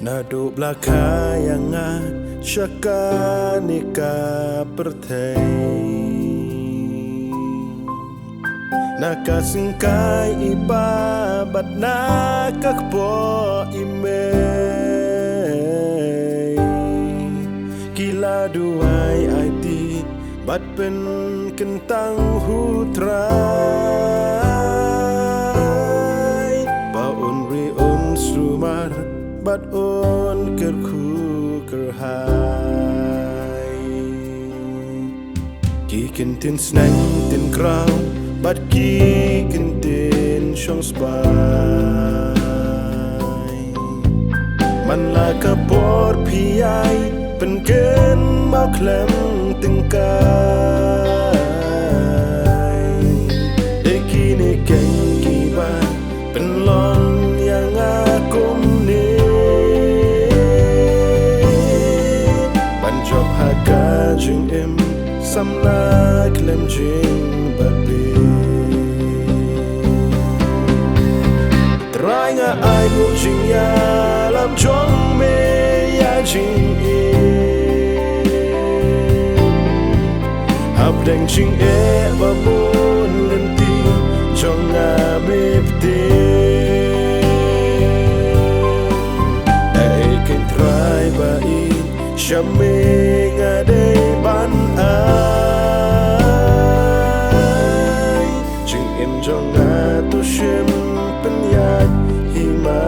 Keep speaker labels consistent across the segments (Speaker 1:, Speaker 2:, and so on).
Speaker 1: Nado belaka yang syakanika pertai Nakasingkai ibabat nakakpo imei Kila duai aiti bat pen kentang hutrai Baun riun sumar bat on kerku kerhai Ki kentin snang tin krau bat ki kentin shong spai Man la kapor piai pen ken mau klem tengkai Dekini keng kiban pen long yang akum ni Job haka jing em samna klem jing babi Try nga ai mu jing ya lam jong me ya jing e Hab deng jing e ba mun lenti jong nga me pte Ai can try ba i Shaming a day ban ai Jing im jong a tu shim penyat hima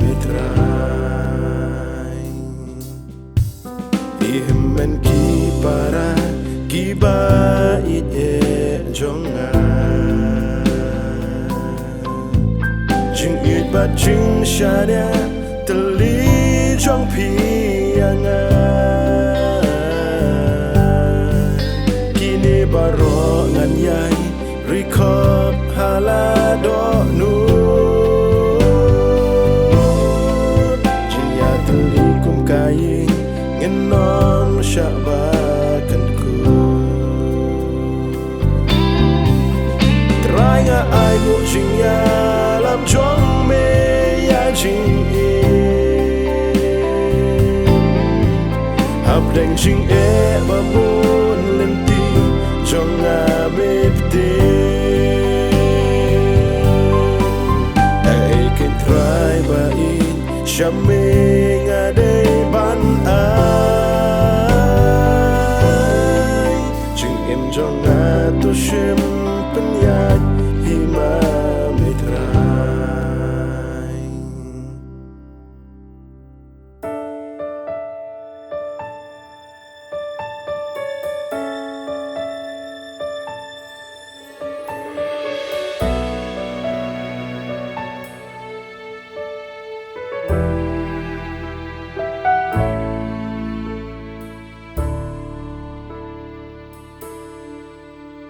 Speaker 1: mitrai Ihim men ki para ki ba it e jong a Jing it ba jing shadia teli jong pi yang Kini baro ngan yai Rikop hala do nu Jinya teli kum kai Ngenom syabakan ku Terai nga ai mu jinya lam jong me ya jing Hab deng jing e ba mun lenti jong a mepte Ai can try ba in shaming a day ban ai Jing im jong a tu shim penyat hima mitrai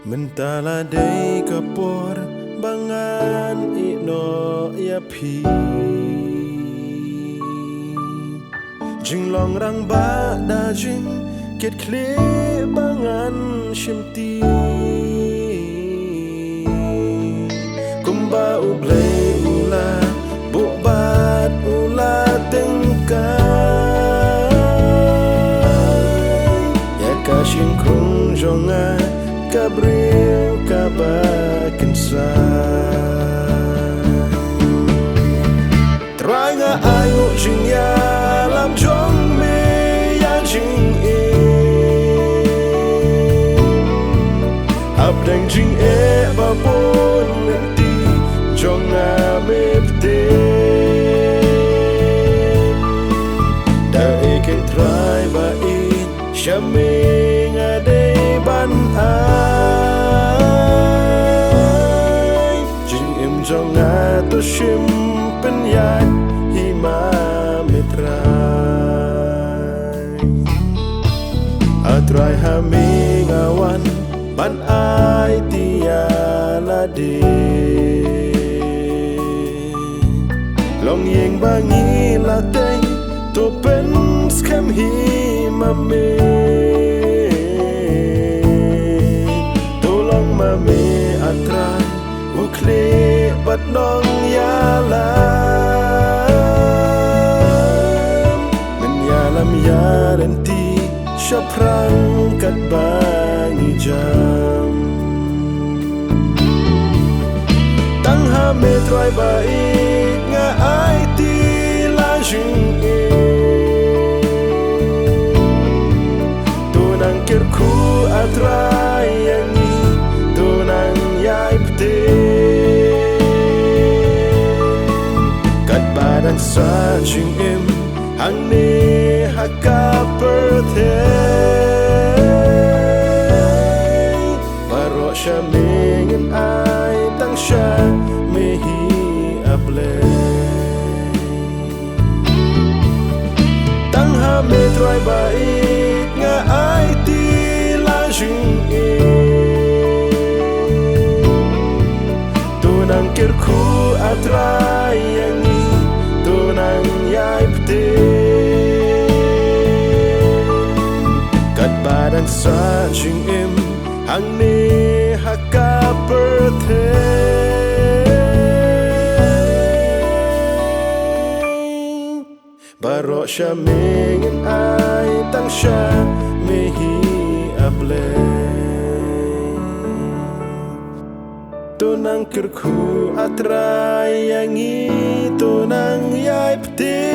Speaker 1: Mentala day kapor bangan ino ya pi Jing long rang ba da jing ket kle bangan shimti Kumba uble ula bubat ula tengkai Ya kashin kung jonga Gabriel kabakin sa Try nga ayo jing ya lam jong me ya jing e Hab deng jing e ba bon nanti jong nga me pte Da e can try ba in shaming a day ban Jong a tu shim penyat hima mitrai Atrai haming awan ban ai tiala de Long yeng bangi lateng to pen skam hima me Tolong mame atrai ukle bat nong ya la nanti Syaprang kat bangi jam Tang hame troi baik nga ai ti la jing e Tunang kirku atrai yang ni Tunang yai pte Kat badan sa jing em Hang ne haka birthday Baro siya mingin ay tang siya mehi able Tang hame troi baik nga ay ti la jing e Tunang kirku atrai yang ni Tunang yai pte Badan sa jing em hang ne haka birthday Baro siya mingin ay tang siya mehi able Tunang kirku atray yang ito nang yai pte